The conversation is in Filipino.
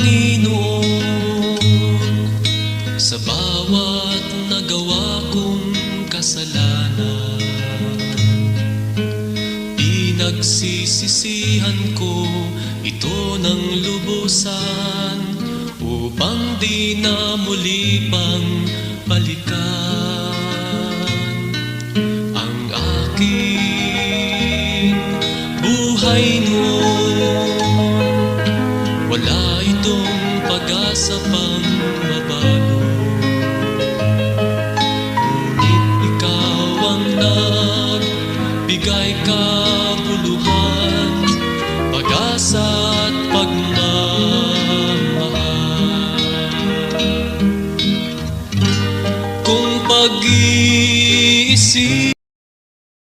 Panginoon, sa bawat nagawa kong kasalanan. Pinagsisisihan ko ito ng lubusan, upang di na muli pang balikan ang aking buhay noon. Wala itong pag-asa pang mabago, ngunit ikaw ang nagbigay kabuluhan, pag-asa at pagmamahal. Kung pag-iisip